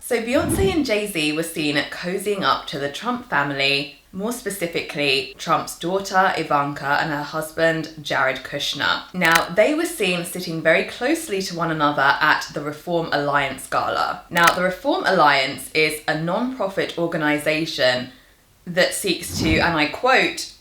So Beyonce and Jay-Z were seen cozying up to the Trump family, more specifically Trump's daughter Ivanka and her husband Jared Kushner. Now, they were seen sitting very closely to one another at the Reform Alliance Gala. Now, the Reform Alliance is a non-profit organisation that seeks to, and I quote,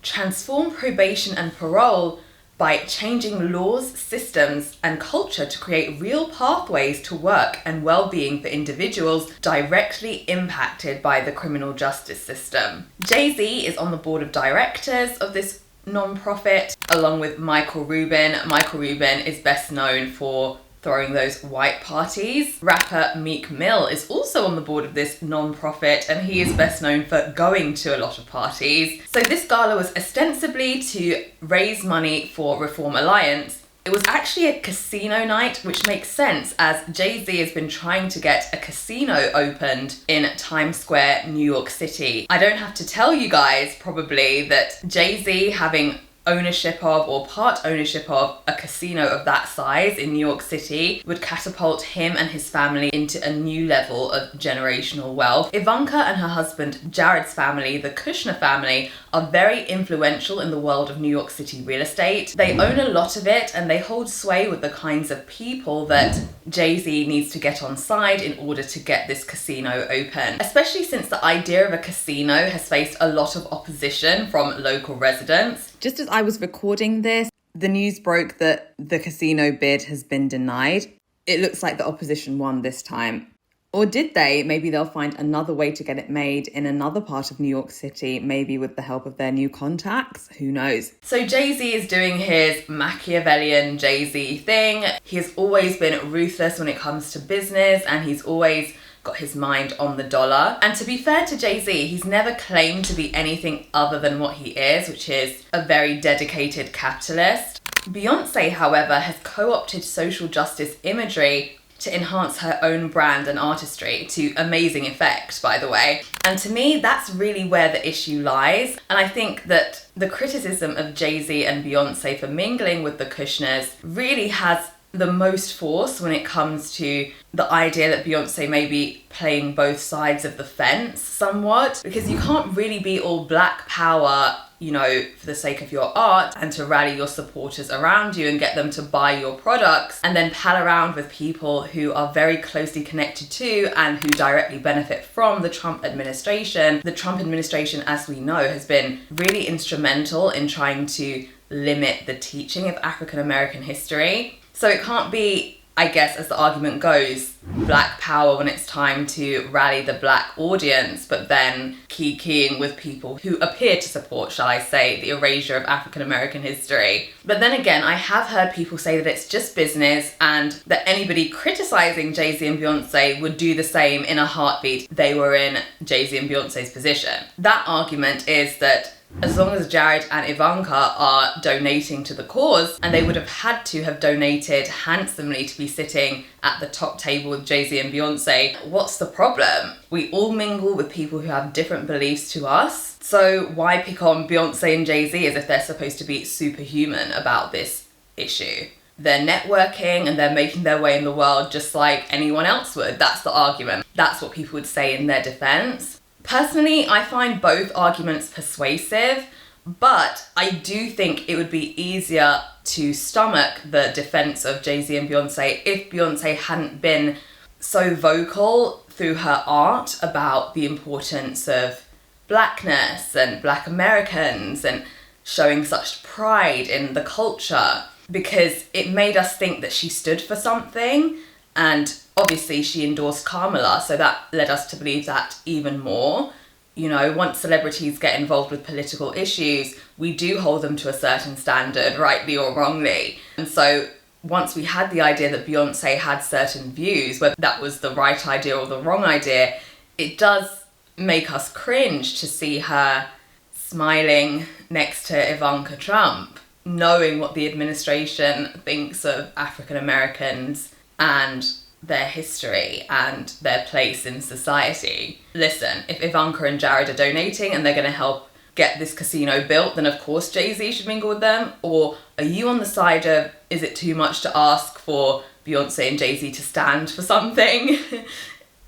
transform probation and parole by changing laws, systems, and culture to create real pathways to work and well-being for individuals directly impacted by the criminal justice system. Jay-Z is on the board of directors of this non-profit, along with Michael Rubin. Michael Rubin is best known for throwing those white parties. Rapper Meek Mill is also on the board of this non-profit, and he is best known for going to a lot of parties. So this gala was ostensibly to raise money for Reform Alliance. It was actually a casino night, which makes sense as Jay-Z has been trying to get a casino opened in Times Square, New York City. I don't have to tell you guys probably that Jay-Z having ownership of or part ownership of a casino of that size in New York City would catapult him and his family into a new level of generational wealth. Ivanka and her husband Jared's family, the Kushner family, are very influential in the world of New York City real estate. They own a lot of it and they hold sway with the kinds of people that Jay-Z needs to get on side in order to get this casino open, especially since the idea of a casino has faced a lot of opposition from local residents. Just as I was recording this, the news broke that the casino bid has been denied. It looks like the opposition won this time. Or did they? Maybe they'll find another way to get it made in another part of New York City, maybe with the help of their new contacts. Who knows? So Jay-Z is doing his Machiavellian Jay-Z thing. He has always been ruthless when it comes to business, and he's always got his mind on the dollar. And to be fair to Jay-Z, he's never claimed to be anything other than what he is, which is a very dedicated capitalist. Beyonce, however, has co-opted social justice imagery to enhance her own brand and artistry to amazing effect, by the way. And to me, that's really where the issue lies. And I think that the criticism of Jay-Z and Beyonce for mingling with the Kushners really has the most force when it comes to the idea that Beyonce may be playing both sides of the fence somewhat, because you can't really be all black power, you know, for the sake of your art and to rally your supporters around you and get them to buy your products, and then pal around with people who are very closely connected to and who directly benefit from the Trump administration. The Trump administration, as we know, has been really instrumental in trying to limit the teaching of African American history. So it can't be, I guess, as the argument goes, black power when it's time to rally the black audience, but then keying with people who appear to support, shall I say, the erasure of African American history. But then again, I have heard people say that it's just business and that anybody criticizing Jay-Z and Beyonce would do the same in a heartbeat. They were in Jay-Z and Beyonce's position. That argument is that as long as Jared and Ivanka are donating to the cause, and they would have had to have donated handsomely to be sitting at the top table with Jay-Z and Beyonce, what's the problem? We all mingle with people who have different beliefs to us. So why pick on Beyonce and Jay-Z as if they're supposed to be superhuman about this issue? They're networking and they're making their way in the world just like anyone else would. That's the argument. That's what people would say in their defense. Personally, I find both arguments persuasive, but I do think it would be easier to stomach the defense of Jay-Z and Beyonce if Beyonce hadn't been so vocal through her art about the importance of blackness and black Americans and showing such pride in the culture, because it made us think that she stood for something. And obviously she endorsed Kamala, so that led us to believe that even more. You know, once celebrities get involved with political issues, we do hold them to a certain standard, rightly or wrongly. And so once we had the idea that Beyonce had certain views, whether that was the right idea or the wrong idea, it does make us cringe to see her smiling next to Ivanka Trump, knowing what the administration thinks of African Americans and their history and their place in society. Listen, if Ivanka and Jared are donating and they're going to help get this casino built, then of course Jay-Z should mingle with them. Or are you on the side of, is it too much to ask for Beyonce and Jay-Z to stand for something?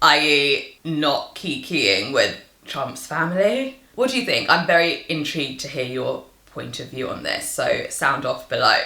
i.e. not kikiing with Trump's family. What do you think? I'm very intrigued to hear your point of view on this, so sound off below.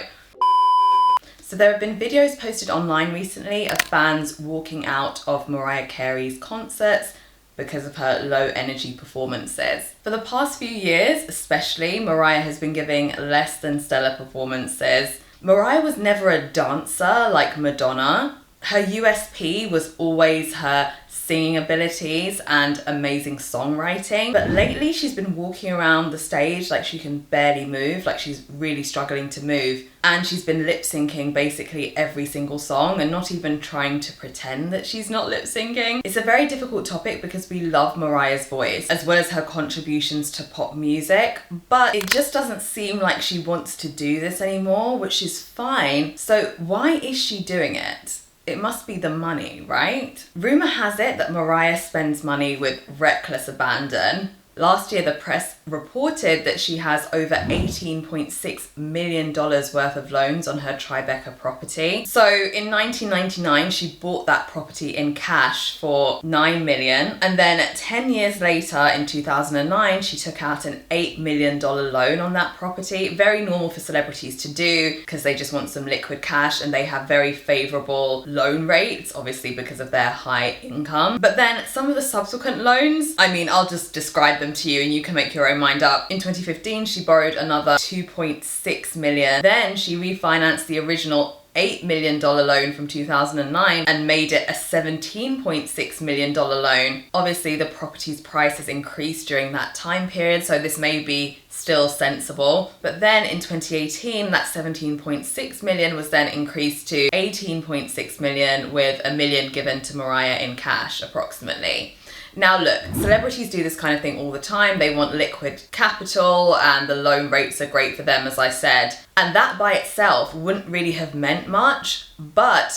So there have been videos posted online recently of fans walking out of Mariah Carey's concerts because of her low energy performances. For the past few years, especially, Mariah has been giving less than stellar performances. Mariah was never a dancer like Madonna. Her USP was always her singing abilities and amazing songwriting. But lately she's been walking around the stage like she can barely move, like she's really struggling to move. And she's been lip syncing basically every single song and not even trying to pretend that she's not lip syncing. It's a very difficult topic because we love Mariah's voice as well as her contributions to pop music, but it just doesn't seem like she wants to do this anymore, which is fine. So why is she doing it? It must be the money, right? Rumour has it that Mariah spends money with reckless abandon. Last year, the press reported that she has over $18.6 million worth of loans on her Tribeca property. So in 1999, she bought that property in cash for $9 million. And then 10 years later, in 2009, she took out an $8 million loan on that property. Very normal for celebrities to do because they just want some liquid cash and they have very favourable loan rates, obviously because of their high income. But then some of the subsequent loans, I mean, I'll just describe them to you and you can make your own mind up. In 2015, she borrowed another $2.6 million. Then she refinanced the original $8 million loan from 2009 and made it a $17.6 million loan. Obviously, the property's price has increased during that time period, so this may be still sensible. But then in 2018, that $17.6 million was then increased to $18.6 million with $1 million given to Mariah in cash, approximately. Now look, celebrities do this kind of thing all the time. They want liquid capital and the loan rates are great for them, as I said. And that by itself wouldn't really have meant much, but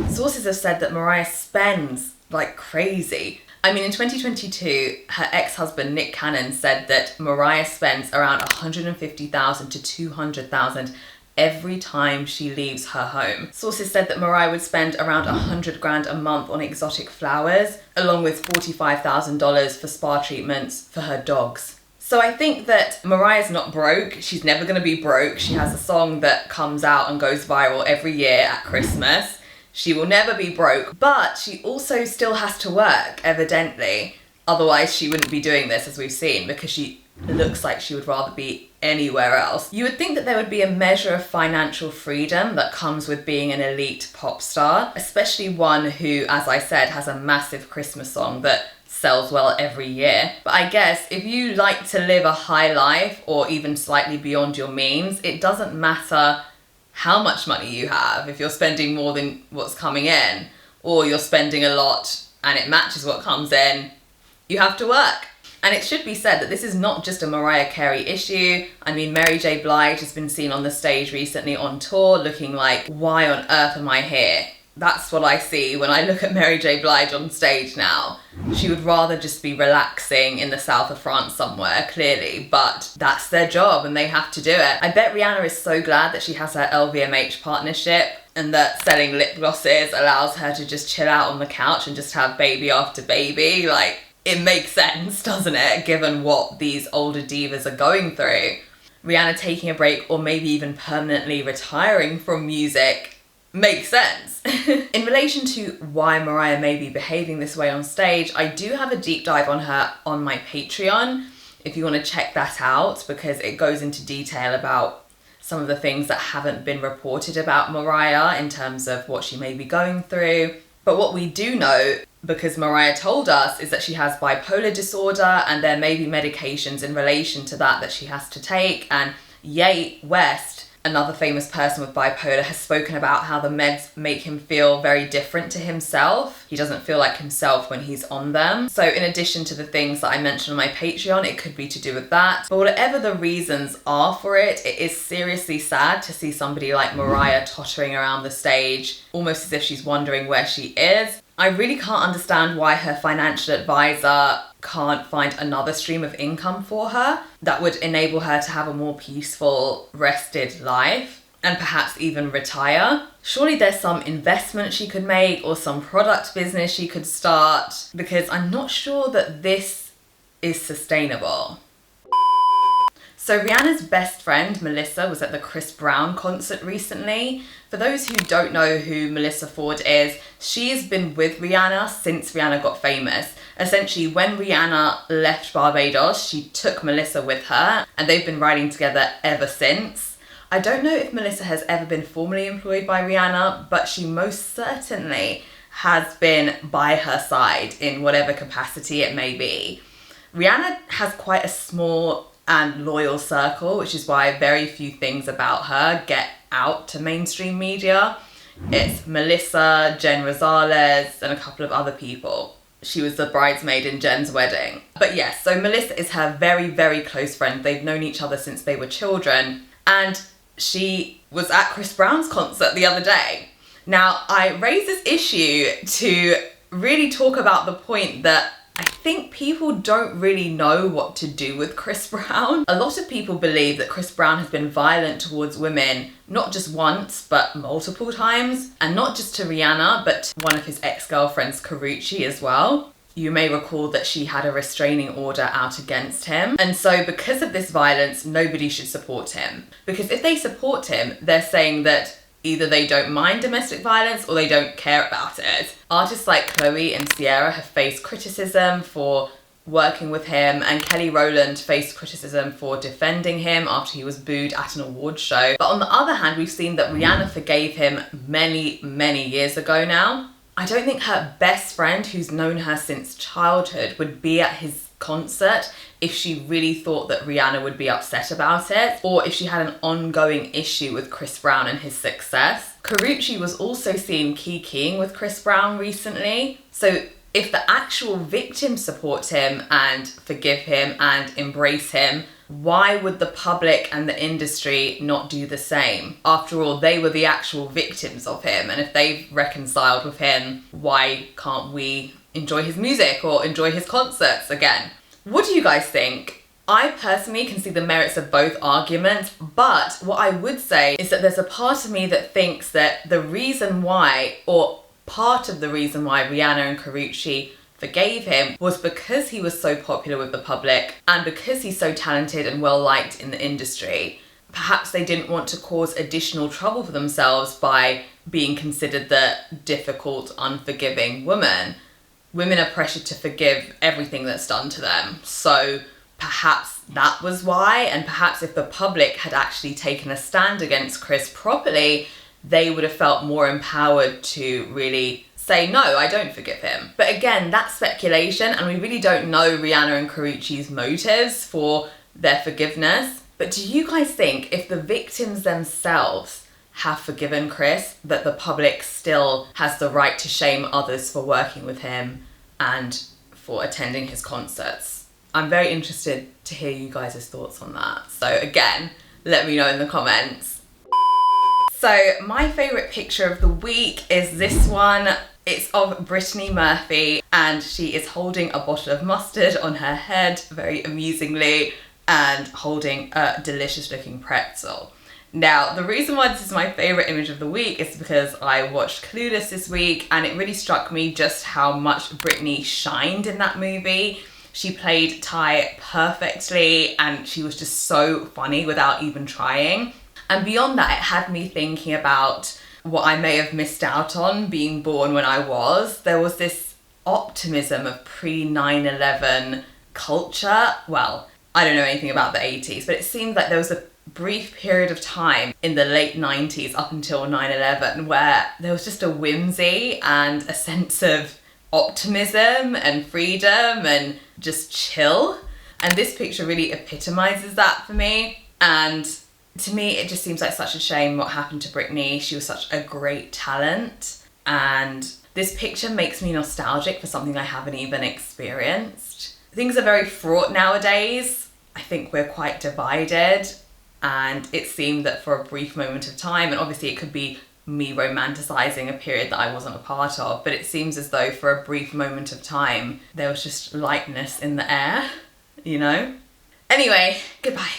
sources have said that Mariah spends like crazy. I mean, in 2022, her ex-husband Nick Cannon said that Mariah spends around $150,000 to $200,000 every time she leaves her home. Sources said that Mariah would spend around $100,000 a month on exotic flowers, along with $45,000 for spa treatments for her dogs. So I think that Mariah's not broke. She's never going to be broke. She has a song that comes out and goes viral every year at Christmas. She will never be broke, but she also still has to work, evidently. Otherwise, she wouldn't be doing this, as we've seen, because she looks like she would rather be anywhere else. You would think that there would be a measure of financial freedom that comes with being an elite pop star, especially one who, as I said, has a massive Christmas song that sells well every year. But I guess if you like to live a high life or even slightly beyond your means, it doesn't matter how much money you have. If you're spending more than what's coming in, or you're spending a lot and it matches what comes in, you have to work. And it should be said that this is not just a Mariah Carey issue. I mean, Mary J. Blige has been seen on the stage recently on tour looking like, why on earth am I here? That's what I see when I look at Mary J. Blige on stage now. She would rather just be relaxing in the south of France somewhere, clearly, but that's their job and they have to do it. I bet Rihanna is so glad that she has her LVMH partnership and that selling lip glosses allows her to just chill out on the couch and just have baby after baby. Like, it makes sense, doesn't it, given what these older divas are going through. Rihanna taking a break or maybe even permanently retiring from music makes sense. In relation to why Mariah may be behaving this way on stage, I do have a deep dive on her on my Patreon, if you want to check that out, because it goes into detail about some of the things that haven't been reported about Mariah in terms of what she may be going through. But what we do know, because Mariah told us, is that she has bipolar disorder and there may be medications in relation to that she has to take. And Ye West, another famous person with bipolar, has spoken about how the meds make him feel very different to himself. He doesn't feel like himself when he's on them. So in addition to the things that I mentioned on my Patreon, it could be to do with that. But whatever the reasons are for it, it is seriously sad to see somebody like Mariah tottering around the stage, almost as if she's wondering where she is. I really can't understand why her financial advisor can't find another stream of income for her that would enable her to have a more peaceful, rested life. and perhaps even retire. Surely there's some investment she could make or some product business she could start, because I'm not sure that this is sustainable. So Rihanna's best friend, Melissa, was at the Chris Brown concert recently. For those who don't know who Melissa Ford is, she's been with Rihanna since Rihanna got famous. Essentially, when Rihanna left Barbados, she took Melissa with her, and they've been riding together ever since. I don't know if Melissa has ever been formally employed by Rihanna, but she most certainly has been by her side in whatever capacity it may be. Rihanna has quite a small and loyal circle, which is why very few things about her get out to mainstream media. It's Melissa, Jen Rosales, and a couple of other people. She was the bridesmaid in Jen's wedding. But yes, so Melissa is her very, very close friend. They've known each other since they were children. And she was at Chris Brown's concert the other day. Now, I raise this issue to really talk about the point that I think people don't really know what to do with Chris Brown. A lot of people believe that Chris Brown has been violent towards women, not just once, but multiple times. And not just to Rihanna, but to one of his ex-girlfriends, Karrueche, as well. You may recall that she had a restraining order out against him. And so because of this violence, nobody should support him. Because if they support him, they're saying that either they don't mind domestic violence or they don't care about it. Artists like Chloe and Ciara have faced criticism for working with him, and Kelly Rowland faced criticism for defending him after he was booed at an awards show. But on the other hand, we've seen that Rihanna forgave him many, many years ago now. I don't think her best friend, who's known her since childhood, would be at his concert if she really thought that Rihanna would be upset about it, or if she had an ongoing issue with Chris Brown and his success. Karrueche was also seen kikiing with Chris Brown recently. So if the actual victims support him and forgive him and embrace him, why would the public and the industry not do the same? After all, they were the actual victims of him, and if they've reconciled with him, why can't we enjoy his music or enjoy his concerts again? What do you guys think? I personally can see the merits of both arguments, but what I would say is that there's a part of me that thinks that the reason why, or part of the reason why Rihanna and Karrueche forgave him was because he was so popular with the public and because he's so talented and well liked in the industry. Perhaps they didn't want to cause additional trouble for themselves by being considered the difficult, unforgiving woman. Women are pressured to forgive everything that's done to them. So perhaps that was why, and perhaps if the public had actually taken a stand against Chris properly, they would have felt more empowered to really say, no, I don't forgive him. But again, that's speculation, and we really don't know Rihanna and Karrueche's motives for their forgiveness. But do you guys think if the victims themselves have forgiven Chris, that the public still has the right to shame others for working with him and for attending his concerts? I'm very interested to hear you guys' thoughts on that. So again, let me know in the comments. So my favourite picture of the week is this one. It's of Brittany Murphy, and she is holding a bottle of mustard on her head, very amusingly, and holding a delicious looking pretzel. Now, the reason why this is my favourite image of the week is because I watched Clueless this week, and it really struck me just how much Brittany shined in that movie. She played Ty perfectly, and she was just so funny without even trying. And beyond that, it had me thinking about what I may have missed out on being born when I was. There was this optimism of pre-9/11 culture. Well, I don't know anything about the 80s, but it seemed like there was a brief period of time in the late 90s up until 9/11 where there was just a whimsy and a sense of optimism and freedom and just chill. And this picture really epitomizes that for me. And to me, it just seems like such a shame what happened to Brittany. She was such a great talent. And this picture makes me nostalgic for something I haven't even experienced. Things are very fraught nowadays. I think we're quite divided. And it seemed that for a brief moment of time, and obviously it could be me romanticizing a period that I wasn't a part of, but it seems as though for a brief moment of time, there was just lightness in the air, you know? Anyway, goodbye.